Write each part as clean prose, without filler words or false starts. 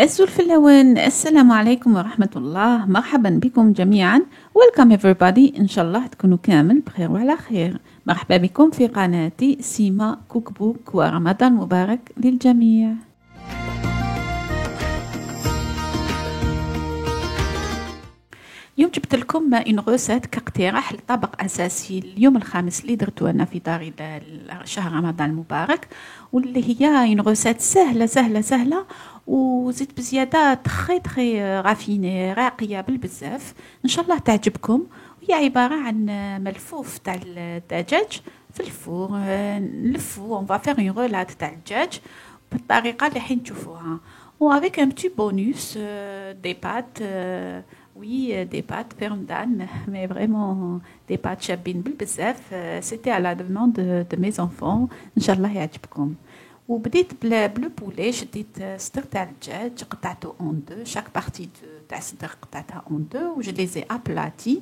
السلفلون، السلام عليكم ورحمة الله. مرحبا بكم جميعا. Welcome everybody. إن شاء الله تكونوا كامل بخير وعلى خير. مرحبا بكم في قناتي سيما كوك بوك، ورمضان مبارك للجميع. اليوم جبت لكم إن غوسات كاقتراح لطبق أساسي اليوم الخامس اللي درتو أنا في داري شهر رمضان المبارك، واللي هي إن غوسات سهلة سهلة سهلة وزيت بزيادة تخي رافيني راقية بالبزاف. إن شاء الله تعجبكم. هي عبارة عن ملفوف تاع الدجاج في الفور، نلفو on va faire une roulade تاع الدجاج بالطريقة اللي حين تشوفوها، و avec un petit bonus des pâtes. Oui, des pâtes Perundan, mais vraiment des pâtes شابين بالبزاف. C'était à la demande de mes enfants. Inch'Allah يعجبكم. وبديت بلو بولي. شديت صدر تاع الدجاج قطعته اون دو، شاك بارتي تاع الصدر قطعتها اون دو، و je les ai aplatis.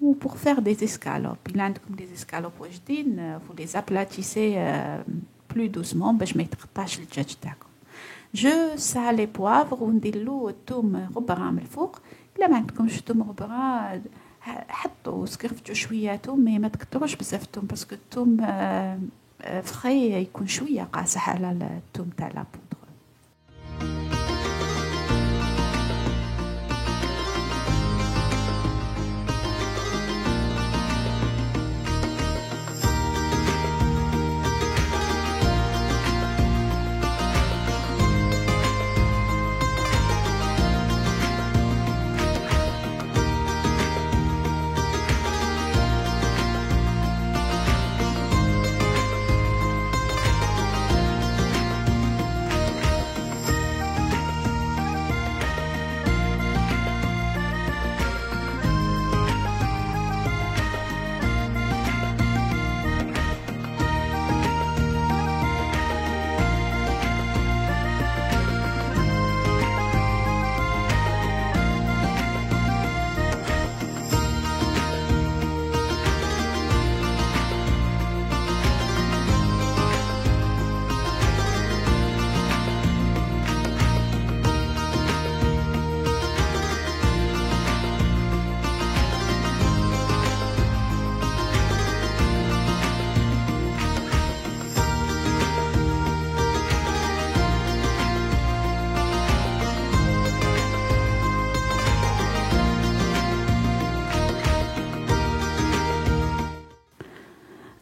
و pour faire des escalopes، إلا عندكم des escalopes واجدين vous les aplatissez plus doucement باش ما يتقطعش الدجاج تاعكم. جو سالي بوافغ ونديرلو الثوم ربعة من الفوق. إلا ما عندكمش ثوم ربعة حطوا سكرفتوا شوية ثوم، مي ما تكتروش بزاف الثوم باسكو الثوم فخي يكون شوية قاصح على الثوم تاع لابودغ.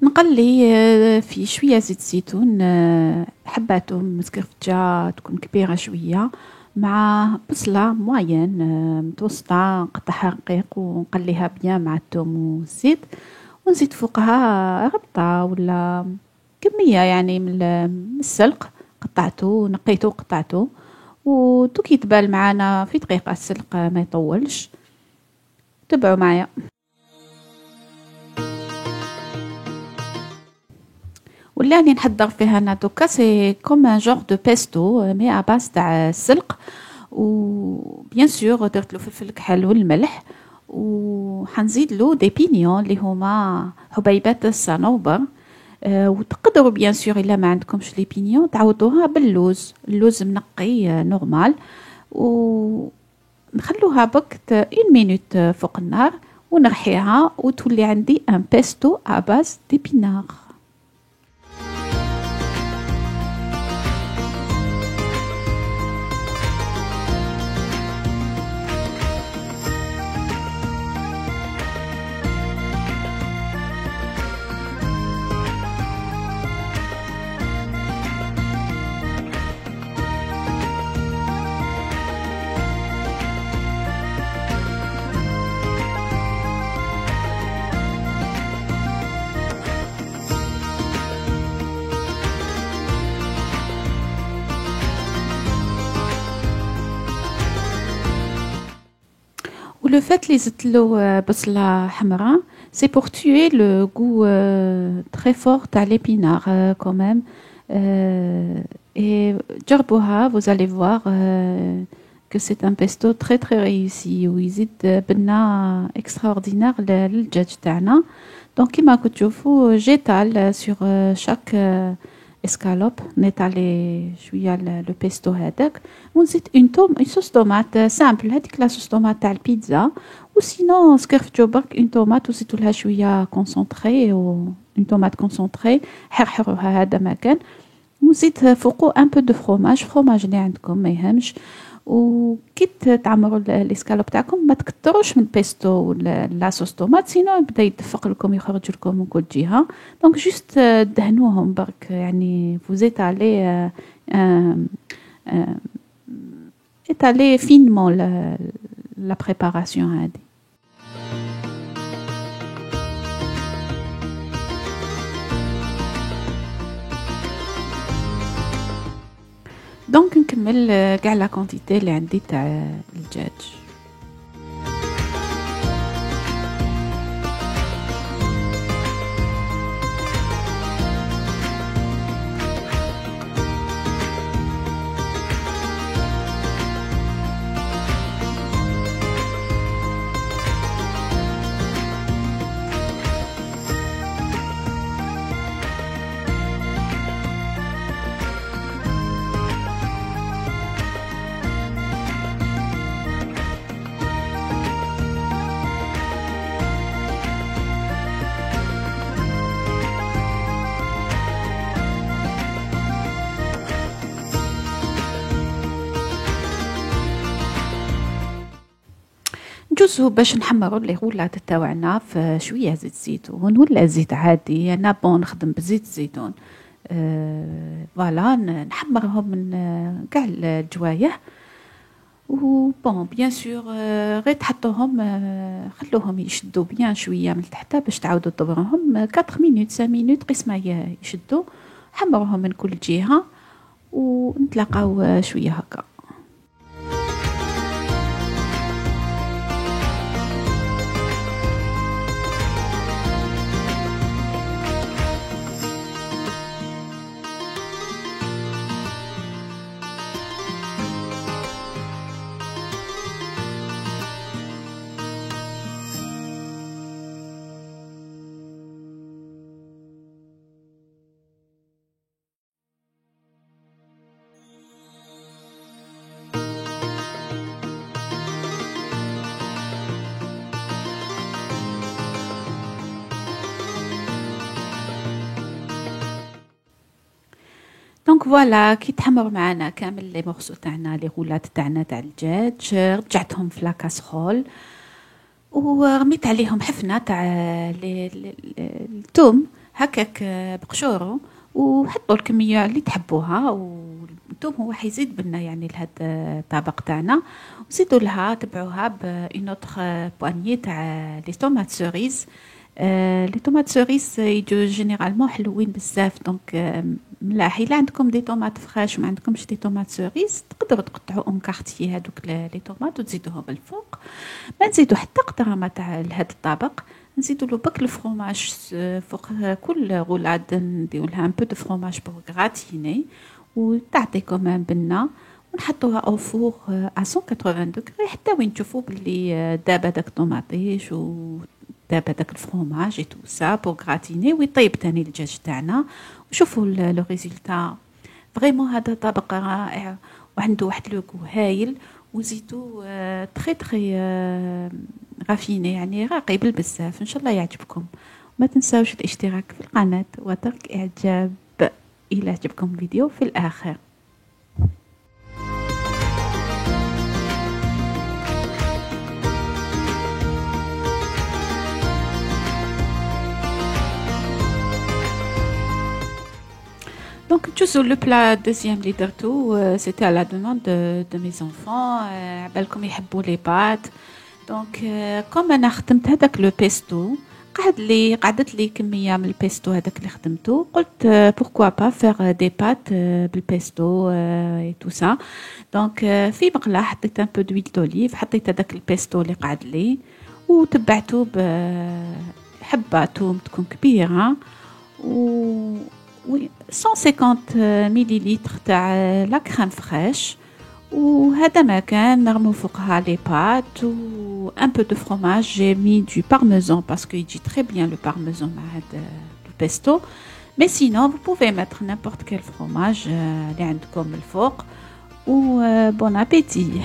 نقلي في شوية زيت زيتون، حباتهم مسكرفجة تكون كبيرة شوية، مع بصلة موين متوسطة نقطعها رقيق ونقليها بيان مع الثوم والزيت، ونزيد فوقها ربطة ولا كمية يعني من السلق قطعته نقيته وقطعته، ودوك يتبال معانا في دقيقة. السلق ما يطولش. تبعوا معايا. واللي راني نحضر فيها انا دوكا سي كوم ان جور دو بيستو مي اباس تاع السلق، و بيان سور درت له فلفل كحل والملح، وحنزيد له دي بينيون اللي هما حبيبات الصنوبر. وتقدروا بيان سور الا ما عندكمش لي بينيون تعوضوها باللوز، اللوز منقي نورمال، و نخلوها بوقت 1 مينوت فوق النار ونرحيها وتولي عندي ان بيستو اباس ديبينار. Le fait les زدتلو بصلة حمراء c'est pour tuer le goût très fort à l'épinard quand même. Et جربوها vous allez voir que c'est un pesto très très réussi ويزيد بنا extraordinaire للدجاج تاعنا. Donc كيما راكم تشوفوا j'étale sur chaque اسكالوب، نيطالي شويه لو بيستو هذاك، ونزيد اون صوص طوماط سامبل، هذيك لا صوص طوماط تاع البيتزا. وسينو سكرفتو برك اون طوماط وزيدوا لها شويه كونسونطري، و اون طوماط كونسونطري حرحروها هذا ما كان. وزيد فوقو ان بو دو فروماج اللي عندكم ما يهمش. وكي تعمروا الاسكالوب تاعكم ما تكتروش من البيستو ولا لاصوص طوماط، سينو يبدا يدفق لكم يخرج لكم من كل جهه. دونك جوست دهنوهم برك، يعني فوزيت عليه étaler finement la préparation هذه. دونك نكمل كاع لا كونتيتي اللي عندي تاع الدجاج. نجوزو باش نحمروا لي غولات تاوعنا في شويه زيت زيتون ولا زيت عادي. انا بون نخدم بزيت الزيتون. فوالا نحمرهم من كاع الجوايه. و بون بيان سور غير تحطوهم خلوهم يشدوا بيان شويه من تحت باش تعاودوا تضبروهم 4 مينوت 5 مينوت قيس ما يشدوا. حمروهم من كل جهه ونتلاقاو شويه هكا. دونك فوالا كي تحمر معنا كامل لي مورسو تاعنا لي غولات تاعنا تاع الدجاج، رجعتهم في لاكاسرول ورميت عليهم حفنه تاع الثوم هكاك بقشورو، وحطوا الكميه اللي تحبوها. والثوم هو حيزيد بنا يعني لهذا الطبق تاعنا. وزيدوا لها تبعوها بون اوتر بوانيي تاع لي طوماط سوريز. لي طوماط سوريز يجو جينيرالمون حلوين بزاف. دونك ملاح الا عندكم دي طوماط فريش وما عندكمش دي طوماط سوريز تقدروا تقطعوا اون كارتي هذوك لي طوماط وتزيدوهم بالفوق. ما نزيدوا حتى قطره تاع لهذا الطبق. نزيدوا له بك الفرomage فوق كل غولاد، نديروا لها ان بو دو فرomage بور غراتيني وتعطي كمان بنه. ونحطوها او فور ا 180 دوغري حتى وين تشوفوا باللي داب هذاك الطوماطيش و داب هذاك الفرomage اي تو سا بور غراتيني ويطيب تاني الدجاج تاعنا. وشوفوا لو ريزولتا. فريمون هذا طبق رائع وعنده واحد لوغو هايل وزيتو تري تري رافيني، يعني راقي بالبزاف. ان شاء الله يعجبكم. ما تنساوش الاشتراك في القناة وترك اعجاب الى عجبكم الفيديو في الاخر. Donc, toujours le plat deuxième اللي درتو c'était à la demande de mes enfants. عبالكم يحبوا لي بات. دونك كوم انا خدمت هذاك لو بيستو، قعدت لي كميه من البيستو هذاك اللي خدمته. قلت pourquoi pas faire des pâtes بالبيستو et tout ça. دونك في مقله حطيت un peu d'huile d'olive، حطيت هذاك البيستو اللي قعد لي وتبعته بحبه توم تكون كبيره و 150 مليلتر تاع لا كريم فريش. وهذا ما كان نرمو فوقها لي بات و ان بو دو فرomage. جي مي دو بارميزان باسكو يجي تري بيان لو بارميزان مع هذا البيستو. Mais sinon, vous pouvez mettre n'importe quel fromage اللي عندكم الفوق. و bon appétit.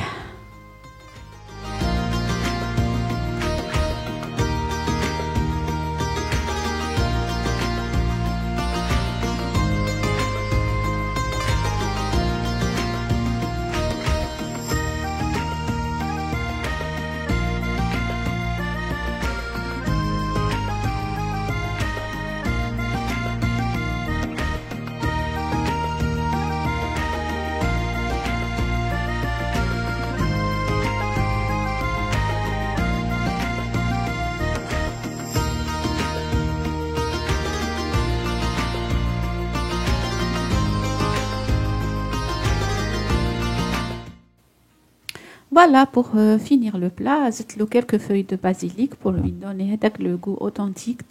Voilà, pour finir le plat, ajoutez quelques feuilles de basilic pour lui donner le goût authentique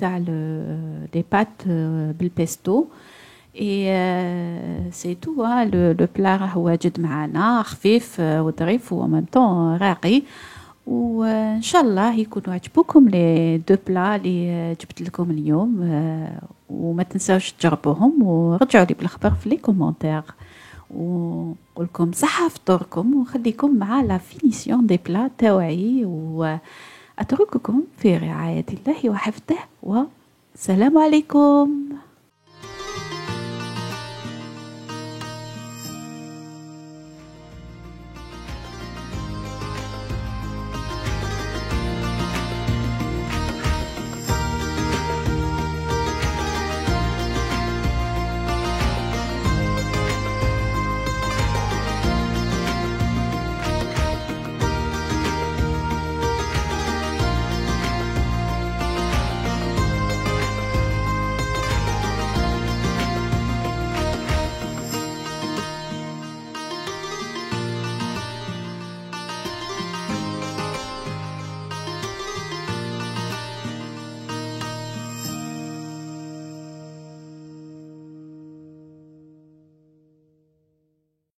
des pâtes بالpesto. Et c'est tout, hein. Le plat راح واجد معنا خفيف وظريف وen même temps راقي. وإن شاء الله يكونوا عجبوكم لي دو بلا اللي جبت لكم اليوم. وما تنساوش تجربوهم ورجعوا لي بالخبر في لي كومونتير. ونقولكم صحة فطوركم وخليكم مع لا فينيسيون دي بلا تاوعي. وأترككم في رعاية الله وحفظه والسلام عليكم.